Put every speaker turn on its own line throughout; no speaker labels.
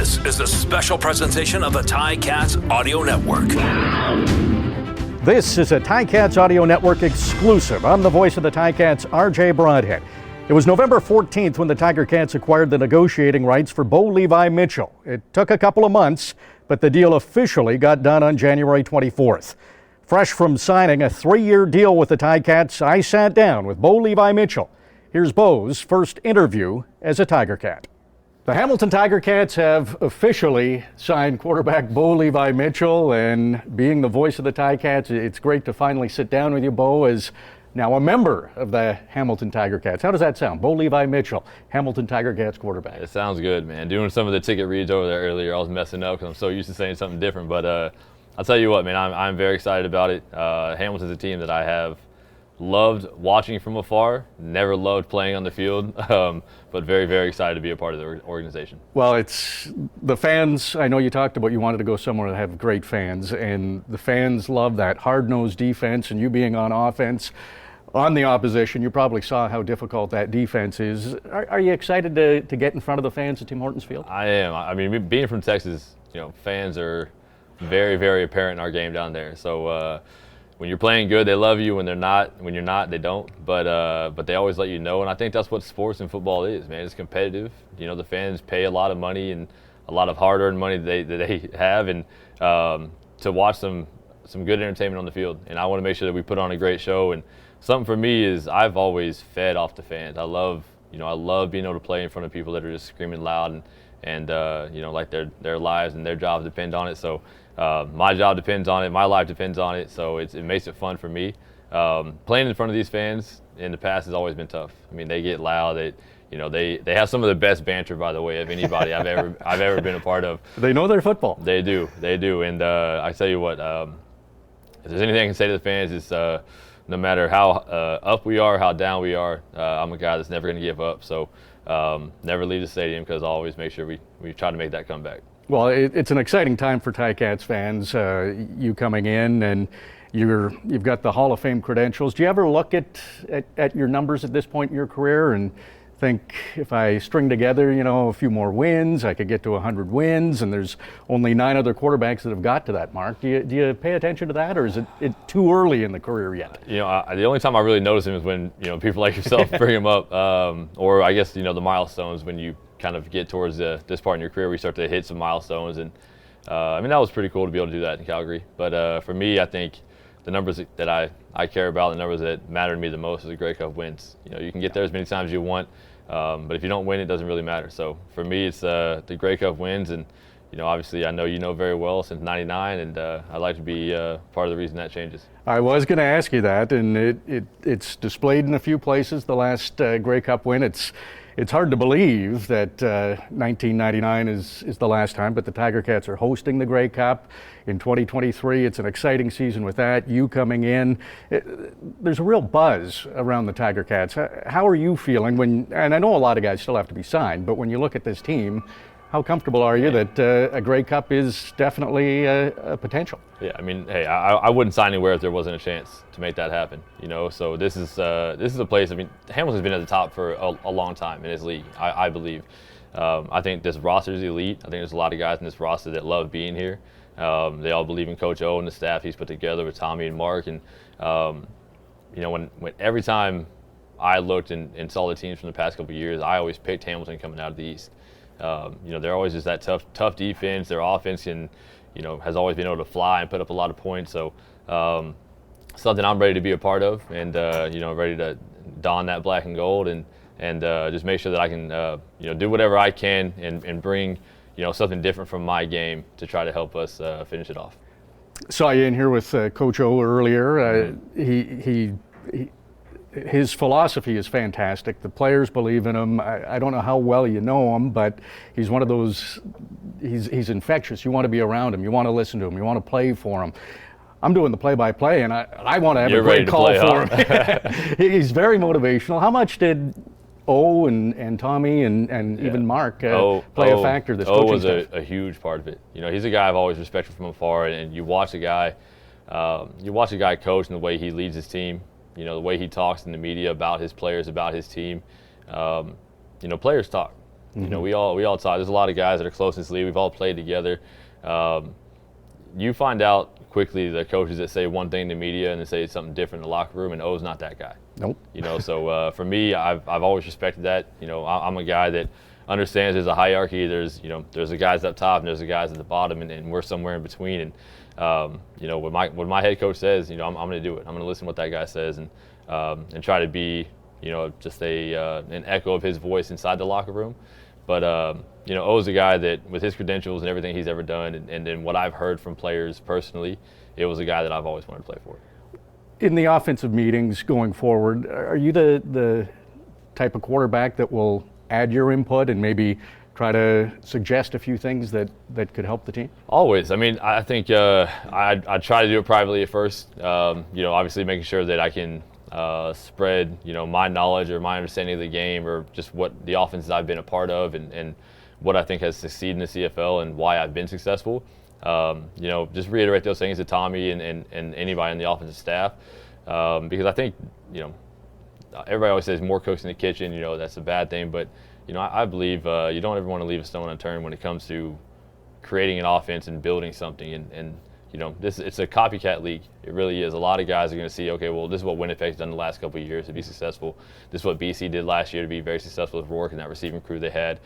This is a special presentation of the Ticats Audio Network.
This is a Ticats Audio Network exclusive. I'm the voice of the Ticats, RJ Broadhead. It was November 14th when the Tiger Cats acquired the negotiating rights for Bo Levi Mitchell. It took a couple of months, but the deal officially got done on January 24th. Fresh from signing a 3-year deal with the Ticats, I sat down with Bo Levi Mitchell. Here's Bo's first interview as a Tiger Cat. The Hamilton Tiger Cats have officially signed quarterback Bo Levi Mitchell, and being the voice of the Ticats, it's great to finally sit down with you, Bo, as now a member of the Hamilton Tiger Cats. How does that sound? Bo Levi Mitchell, Hamilton Tiger Cats quarterback.
It sounds good, man. Doing some of the ticket reads over there earlier, I was messing up because I'm so used to saying something different. But I'll tell you what, man, I'm very excited about it. Hamilton's a team that I have loved watching from afar, never loved playing on the field, but very, very excited to be a part of the organization.
Well, it's the fans. I know you talked about you wanted to go somewhere to have great fans, and the fans love that hard-nosed defense, and you being on offense on the opposition, you probably saw how difficult that defense is. Are you excited to get in front of the fans at Tim Hortons Field?
I am. I mean, being from Texas, fans are very, very apparent in our game down there. So when you're playing good, they love you. When you're not, they don't. But they always let you know. And I think that's what sports and football is, man. It's competitive. The fans pay a lot of money and a lot of hard-earned money that they have, and to watch some good entertainment on the field. And I want to make sure that we put on a great show. And something for me is I've always fed off the fans. I love being able to play in front of people that are just screaming loud and like their lives and their jobs depend on it. So my job depends on it. My life depends on it. So it makes it fun for me. Playing in front of these fans in the past has always been tough. I mean, they get loud. They have some of the best banter, by the way, of anybody I've ever been a part of.
They know their football.
They do. And I tell you what, if there's anything I can say to the fans, it's no matter how up we are, how down we are, I'm a guy that's never going to give up. So never leave the stadium, because I always make sure we try to make that comeback.
Well, it's an exciting time for Ticats fans. You coming in, and you've got the Hall of Fame credentials. Do you ever look at your numbers at this point in your career and think, if I string together, a few more wins, I could get to 100 wins, and there's only 9 other quarterbacks that have got to that mark? Do you pay attention to that, or is it too early in the career yet?
The only time I really notice him is when people like yourself bring him up, or I guess the milestones, when you kind of get towards this part in your career, we start to hit some milestones, and that was pretty cool to be able to do that in Calgary. But for me, I think the numbers that I care about, the numbers that matter to me the most, is the Grey Cup wins. You can get there as many times as you want, but if you don't win, it doesn't really matter. So for me, it's the Grey Cup wins, and obviously I know you know very well since '99, and I'd like to be part of the reason that changes. I
was going to ask you that, and it's displayed in a few places, the last Grey Cup win. It's hard to believe that 1999 is the last time, but the Tiger Cats are hosting the Grey Cup in 2023. It's an exciting season with that. You coming in, there's a real buzz around the Tiger Cats. How are you feeling and I know a lot of guys still have to be signed, but when you look at this team, how comfortable are you that a Grey Cup is definitely a potential?
Yeah, hey, I wouldn't sign anywhere if there wasn't a chance to make that happen. So this is a place. Hamilton's been at the top for a long time in his league, I believe. I think this roster is elite. I think there's a lot of guys in this roster that love being here. They all believe in Coach O and the staff he's put together with Tommy and Mark. And when every time I looked and saw the teams from the past couple of years, I always picked Hamilton coming out of the East. They're always just that tough defense. Their offense has always been able to fly and put up a lot of points. So something I'm ready to be a part of, and ready to don that black and gold and just make sure that I can do whatever I can and bring something different from my game to try to help us finish it off.
Saw you in here with Coach O earlier. His philosophy is fantastic. The players believe in him. I don't know how well you know him, but he's one of those, he's infectious. You want to be around him. You want to listen to him. You want to play for him. I'm doing the play-by-play, and I want to have a great call for him. He's very motivational. How much did O and Tommy and even Mark play a factor this coaching
O was a huge part of it. He's a guy I've always respected from afar, and you watch a guy coach and the way he leads his team. The way he talks in the media about his players, about his team. Players talk. You know, we all talk. There's a lot of guys that are close in this league. We've all played together. You find out quickly the coaches that say one thing in the media and then say something different in the locker room, and O's not that guy.
Nope.
You know, so for me, I've always respected that. You know, I'm a guy that understands there's a hierarchy. There's the guys up top and there's the guys at the bottom, and we're somewhere in between. And you know, what my head coach says, you know, I'm going to do it. I'm going to listen to what that guy says and try to be, you know, just an echo of his voice inside the locker room. But you know, O's a guy that, with his credentials and everything he's ever done, and then what I've heard from players personally, it was a guy that I've always wanted to play for.
In the offensive meetings going forward, are you the type of quarterback that will add your input and maybe try to suggest a few things that could help the team?
Always. I mean, I think I try to do it privately at first. You know, obviously making sure that I can spread, you know, my knowledge or my understanding of the game, or just what the offenses I've been a part of and what I think has succeeded in the CFL and why I've been successful. You know, just reiterate those things to Tommy and anybody in the offensive staff, because I think, you know, everybody always says more cooks in the kitchen. You know, that's a bad thing, but you know, I believe you don't ever want to leave a stone unturned when it comes to creating an offense and building something. And you know, it's a copycat league. It really is. A lot of guys are going to see, okay, well, this is what Winnipeg's done the last couple of years to be successful. This is what BC did last year to be very successful with Rourke and that receiving crew they had.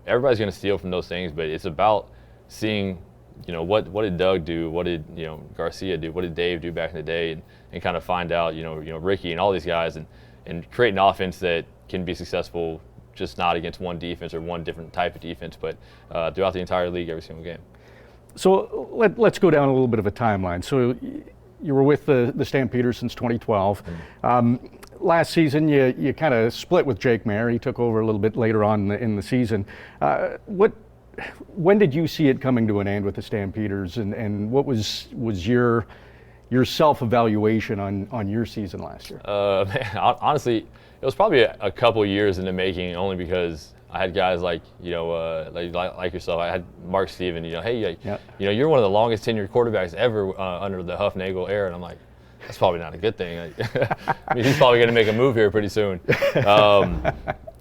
Everybody's going to steal from those things, but it's about seeing, you know, what did Doug do? What did, you know, Garcia do? What did Dave do back in the day? And kind of find out, you know, Ricky and all these guys, and create an offense that can be successful, just not against one defense or one different type of defense, but throughout the entire league, every single game.
So let's go down a little bit of a timeline. So you were with the Stampeders since 2012. Last season, you kind of split with Jake Mayer. He took over a little bit later on in the season. When did you see it coming to an end with the Stampeders, and what was your self-evaluation on your season last year?
Man, honestly, it was probably a couple years in the making, only because I had guys like, you know, like yourself. I had Mark Steven, you know, hey, you know, you're one of the longest tenured quarterbacks ever under the Huff-Nagel era. And I'm like, that's probably not a good thing. I mean, he's probably going to make a move here pretty soon.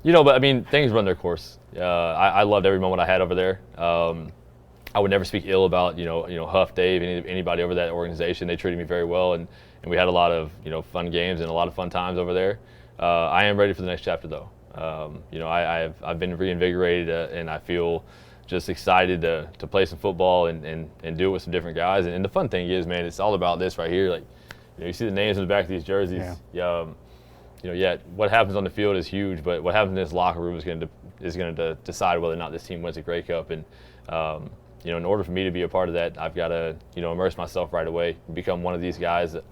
You know, but I mean, things run their course. I loved every moment I had over there. I would never speak ill about, you know, Huff, Dave, anybody over that organization. They treated me very well, and we had a lot of, you know, fun games and a lot of fun times over there. I am ready for the next chapter, though. You know, I've been reinvigorated, and I feel just excited to play some football and do it with some different guys. And the fun thing is, man, it's all about this right here. Like, you know, you see the names in the back of these jerseys. Yeah. You know, what happens on the field is huge, but what happens in this locker room is going to decide whether or not this team wins a Grey Cup. And you know, in order for me to be a part of that, I've got to, you know, immerse myself right away, become one of these guys that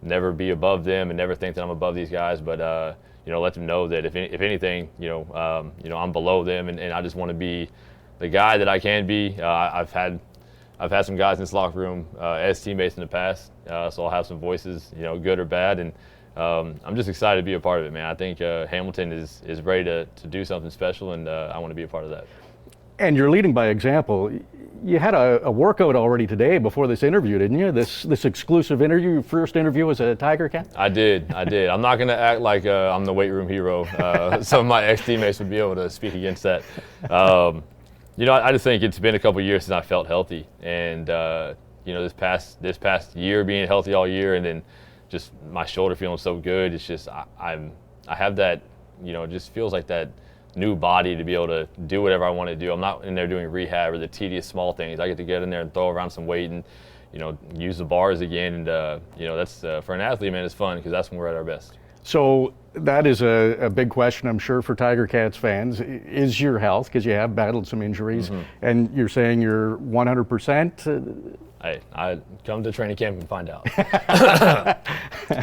never be above them and never think that I'm above these guys, but you know, let them know that if anything, you know, I'm below them, and I just want to be the guy that I can be. I've had some guys in this locker room as teammates in the past, so I'll have some voices, you know, good or bad, and I'm just excited to be a part of it, man. I think Hamilton is ready to do something special, and I want to be a part of that.
And you're leading by example. You had a workout already today before this interview, didn't you? This exclusive interview, your first interview as a Tiger Cat?
I did. I'm not going to act like I'm the weight room hero. Some of my ex-teammates would be able to speak against that. You know, I just think it's been a couple of years since I felt healthy. And, you know, this past year, being healthy all year, and then just my shoulder feeling so good, it's just I have that, you know, it just feels like that new body to be able to do whatever I want to do. I'm not in there doing rehab or the tedious small things. I get to get in there and throw around some weight and, you know, use the bars again. And, you know, that's for an athlete, man, it's fun because that's when we're at our best.
So that is a big question, I'm sure, for Tiger Cats fans. Is your health, because you have battled some injuries, and you're saying you're 100%?
Hey, I come to training camp and find out.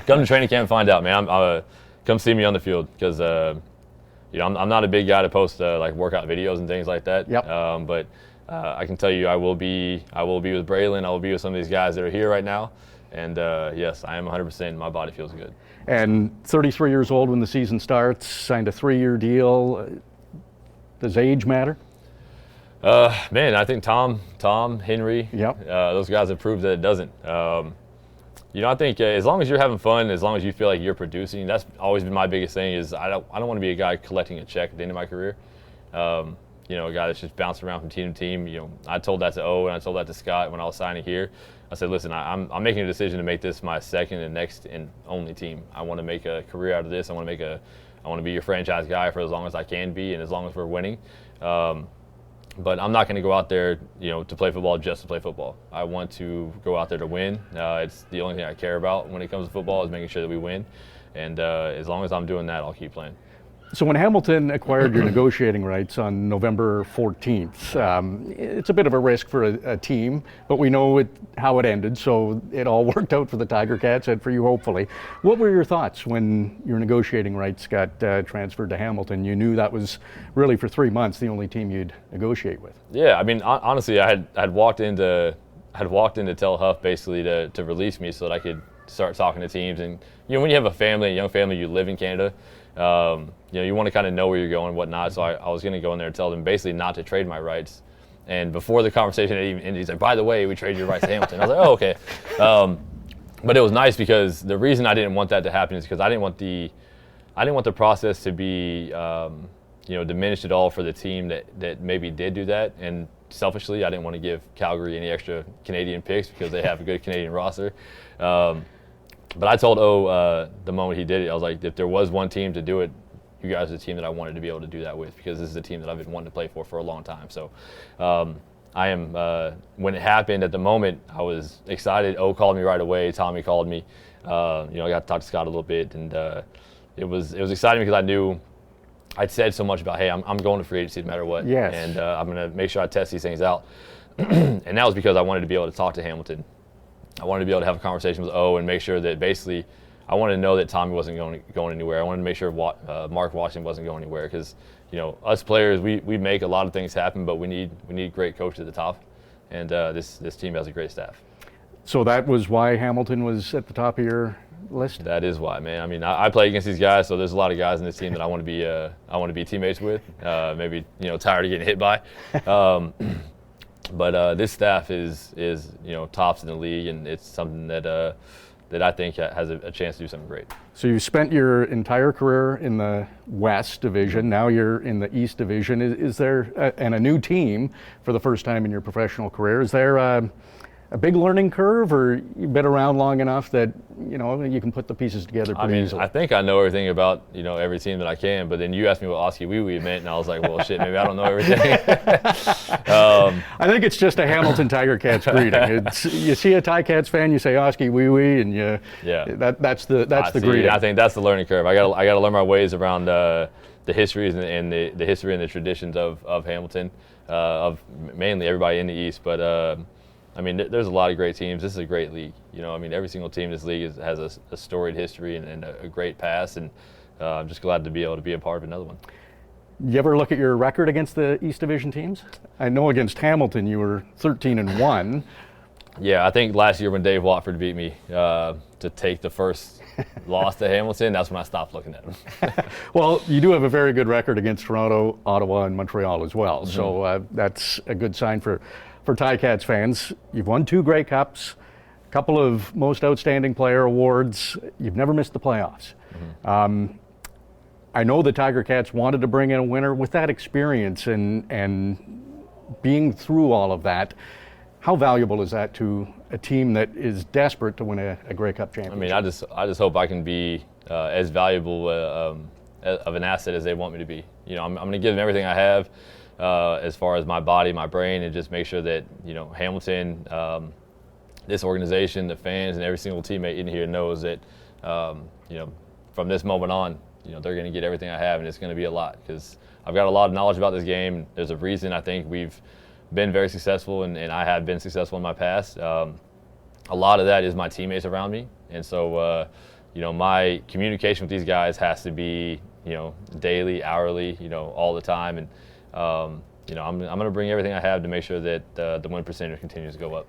Come to training camp and find out, man. Come see me on the field because, you know, I'm not a big guy to post like workout videos and things like that.
Yep.
But I can tell you, I will be with Braylon. I will be with some of these guys that are here right now. And yes, I am 100%. My body feels good.
And 33 years old when the season starts, signed a 3-year deal. Does age matter?
Man, I think Tom, Henry,
yep.
Those guys have proved that it doesn't. You know, I think as long as you're having fun, as long as you feel like you're producing, that's always been my biggest thing. Is I don't want to be a guy collecting a check at the end of my career. A guy that's just bouncing around from team to team. I told that to O and I told that to Scott when I was signing here. I said, listen, I'm making a decision to make this my second and next and only team. I want to make a career out of this. I want to be your franchise guy for as long as I can be and as long as we're winning. But I'm not going to go out there, to play football just to play football. I want to go out there to win. It's the only thing I care about when it comes to football is making sure that we win. And as long as I'm doing that, I'll keep playing.
So when Hamilton acquired your negotiating rights on November 14th, it's a bit of a risk for a team, but we know how it ended, so it all worked out for the Tiger Cats and for you, hopefully. What were your thoughts when your negotiating rights got transferred to Hamilton? You knew that was really for 3 months the only team you'd negotiate with.
Yeah, I mean, honestly, I'd walked in to tell Huff basically to release me so that I could start talking to teams. And when you have a young family, you live in Canada. You want to kind of know where you're going and whatnot. So I was going to go in there and tell them basically not to trade my rights. And before the conversation had even ended, he's like, by the way, we traded your rights to Hamilton. I was like, oh, okay. But it was nice because the reason I didn't want that to happen is because I didn't want the process to be, diminished at all for the team that maybe did do that. And selfishly, I didn't want to give Calgary any extra Canadian picks because they have a good Canadian roster. But I told O the moment he did it, I was like, if there was one team to do it, you guys are the team that I wanted to be able to do that with because this is the team that I've been wanting to play for a long time. So I am, when it happened at the moment, I was excited. O called me right away. Tommy called me. I got to talk to Scott a little bit. And it was exciting because I knew I'd said so much about, hey, I'm going to free agency no matter what.
Yes.
And I'm going to make sure I test these things out. And that was because I wanted to be able to talk to Hamilton. I wanted to be able to have a conversation with O and make sure that basically I wanted to know that Tommy wasn't going anywhere. I wanted to make sure Mark Washington wasn't going anywhere because, us players, we make a lot of things happen, but we need great coaches at the top. And this team has a great staff.
So that was why Hamilton was at the top of your list?
That is why, man. I mean, I play against these guys, so there's a lot of guys in this team that I want to be teammates with. Maybe tired of getting hit by. But this staff is tops in the league, and it's something that I think has a chance to do something great.
So you spent your entire career in the West Division. Now you're in the East Division. Is there and a new team for the first time in your professional career? Is there a big learning curve, or you've been around long enough that you can put the pieces together pretty easily?
I think I know everything about every team that I can. But then you asked me what Oski Wee Wee meant, and I was like, well, shit, maybe I don't know everything.
I think it's just a Hamilton Tiger Cats greeting. You see a Ticats fan, you say Oski Wee Wee, and that's the greeting.
I think that's the learning curve. I got to learn my ways around the histories and the history and the traditions of Hamilton, of mainly everybody in the East, but. There's a lot of great teams. This is a great league. Every single team in this league has a storied history and a great past, and I'm just glad to be able to be a part of another one.
You ever look at your record against the East Division teams? I know against Hamilton you were 13-1.
Yeah, I think last year when Dave Watford beat me to take the first loss to Hamilton, that's when I stopped looking at them.
Well, you do have a very good record against Toronto, Ottawa, and Montreal as well, so that's a good sign for Ticats fans. You've won 2 Grey Cups, a couple of Most Outstanding Player awards. You've never missed the playoffs. I know the Tiger Cats wanted to bring in a winner. With that experience and being through all of that, how valuable is that to a team that is desperate to win a Grey Cup championship?
I just hope I can be as valuable of an asset as they want me to be. I'm going to give them everything I have. As far as my body, my brain, and just make sure that Hamilton, this organization, the fans, and every single teammate in here knows that from this moment on, they're going to get everything I have, and it's going to be a lot because I've got a lot of knowledge about this game. There's a reason I think we've been very successful, and I have been successful in my past. A lot of that is my teammates around me, and so my communication with these guys has to be daily, hourly, all the time, and I'm going to bring everything I have to make sure that the win percentage continues to go up.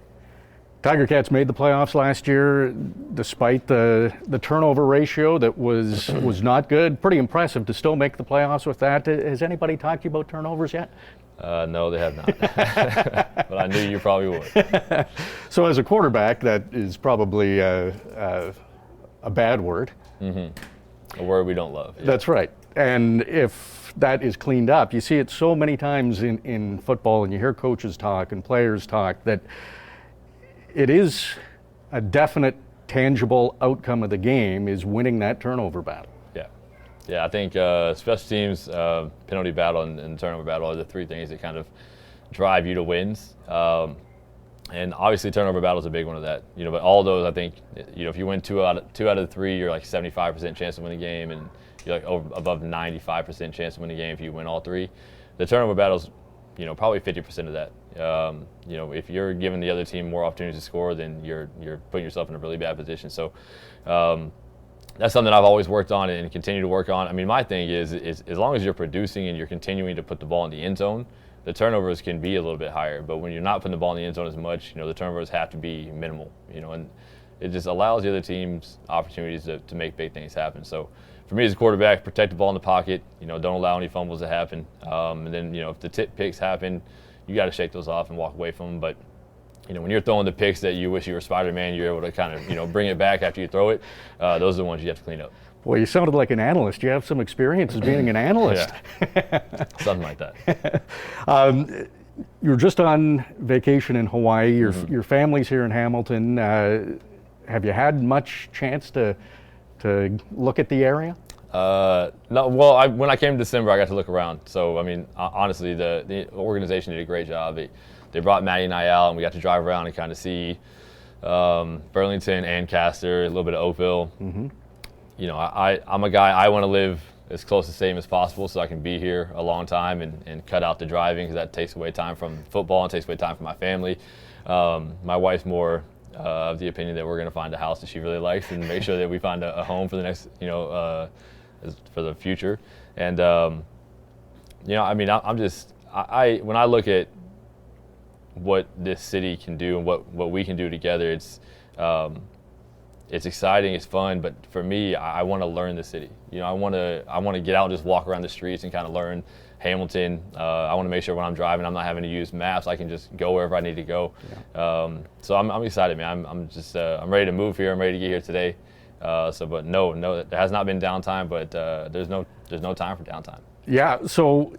Tiger Cats made the playoffs last year despite the turnover ratio that was not good. Pretty impressive to still make the playoffs with that. Has anybody talked to you about turnovers yet?
No, they have not. But I knew you probably would.
So as a quarterback, that is probably a bad word.
Mm-hmm. A word we don't love. Yeah.
That's right. And if that is cleaned up, you see it so many times in football, and you hear coaches talk and players talk, that it is a definite, tangible outcome of the game is winning that turnover battle.
Yeah, I think special teams, penalty battle, and turnover battle are the three things that kind of drive you to wins. And obviously, turnover battle is a big one of that. But all those, I think, if you win two out of the three, you're like 75% chance to win a game, and you're like above 95% chance to win a game if you win all three. The turnover battle's, probably 50% of that. If you're giving the other team more opportunities to score, then you're putting yourself in a really bad position. So. That's something I've always worked on and continue to work on. I mean, my thing is as long as you're producing and you're continuing to put the ball in the end zone, the turnovers can be a little bit higher. But when you're not putting the ball in the end zone as much, the turnovers have to be minimal. And it just allows the other teams opportunities to make big things happen. So for me as a quarterback, protect the ball in the pocket. Don't allow any fumbles to happen. And then if the tip picks happen, you got to shake those off and walk away from them. But when you're throwing the picks that you wish you were Spider-Man, you're able to kind of, bring it back after you throw it. Those are the ones you have to clean up.
Boy, you sounded like an analyst. You have some experience as being an analyst.
Yeah, something like that.
You were just on vacation in Hawaii. Your family's here in Hamilton. Have you had much chance to look at the area?
No. Well, when I came in December, I got to look around. So, I mean, honestly, the organization did a great job. They brought Maddie and I out, and we got to drive around and kind of see Burlington, Ancaster, a little bit of Oakville. Mm-hmm. I'm a guy, I want to live as close to the same as possible so I can be here a long time and cut out the driving, because that takes away time from football and takes away time from my family. My wife's more of the opinion that we're going to find a house that she really likes and make sure that we find a home for the next, for the future. And, I mean, when I look at what this city can do and what we can do together, it's exciting, it's fun, but for me, I want to learn the city. I want to get out and just walk around the streets and kind of learn Hamilton. I want to make sure when I'm driving, I'm not having to use maps. I can just go wherever I need to go. Yeah. So I'm excited, man. I'm ready to move here. I'm ready to get here today. But no, there has not been downtime, but there's no time for downtime.
Yeah, so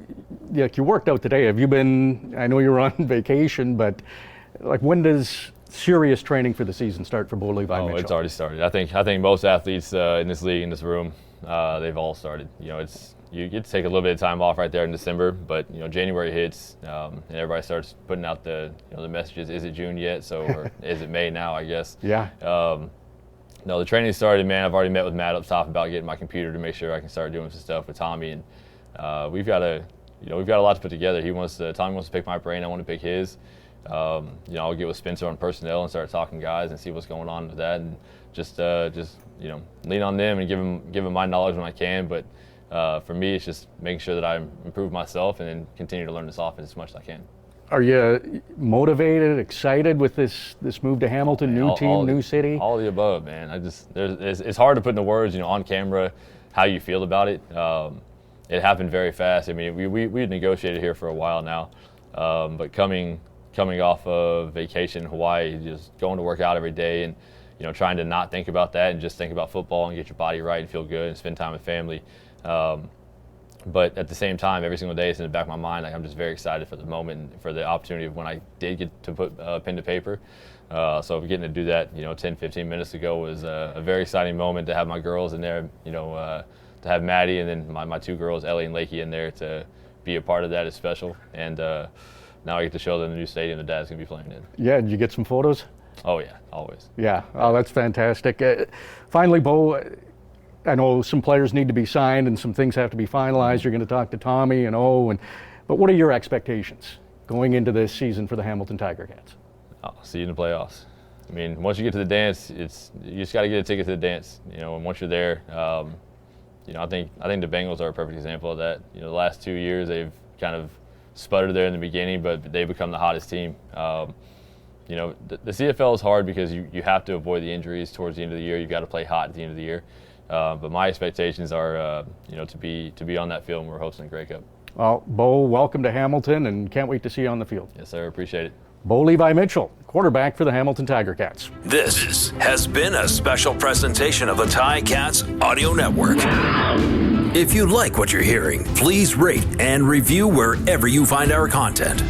you worked out today. Have you been, I know you're on vacation, but when does serious training for the season start for Bo Levi Mitchell?
It's already started. I think most athletes in this league, in this room, they've all started. You get to take a little bit of time off right there in December, but January hits and everybody starts putting out the messages. Is it June yet? Or is it May now? I guess.
Yeah.
No, the training started, man. I've already met with Matt up top about getting my computer to make sure I can start doing some stuff with Tommy, and we've got a lot to put together. Tommy wants to pick my brain. I want to pick his. I'll get with Spencer on personnel and start talking guys and see what's going on with that, and just lean on them and give them my knowledge when I can. But for me, it's just making sure that I improve myself and then continue to learn this offense as much as I can.
Are you motivated, excited with this move to Hamilton, new team, new city?
All of the above, man. It's hard to put into words, on camera, how you feel about it. It happened very fast. I mean, we negotiated here for a while now, but coming off of vacation in Hawaii, just going to work out every day and trying to not think about that and just think about football and get your body right and feel good and spend time with family. But at the same time, every single day it's in the back of my mind. I'm just very excited for the moment and for the opportunity of when I did get to put pen to paper. So getting to do that, 10, 15 minutes ago was a very exciting moment to have my girls in there, to have Maddie and then my two girls, Ellie and Lakey, in there to be a part of that is special. And now I get to show them the new stadium the dad's going to be playing in.
Yeah, did you get some photos?
Oh, yeah, always.
Yeah, oh, that's fantastic. Finally, Bo, I know some players need to be signed and some things have to be finalized. You're going to talk to Tommy and but what are your expectations going into this season for the Hamilton Tiger Cats?
I'll see you in the playoffs. I mean, once you get to the dance, you just got to get a ticket to the dance. And once you're there, I think the Bengals are a perfect example of that. The last 2 years they've kind of sputtered there in the beginning, but they've become the hottest team. The CFL is hard because you have to avoid the injuries towards the end of the year. You've got to play hot at the end of the year. But my expectations are, to be on that field when we're hosting a Grey Cup.
Well, Bo, welcome to Hamilton, and can't wait to see you on the field.
Yes, sir. Appreciate it.
Bo Levi Mitchell, quarterback for the Hamilton Tiger Cats.
This has been a special presentation of the Ticats Audio Network. If you like what you're hearing, please rate and review wherever you find our content.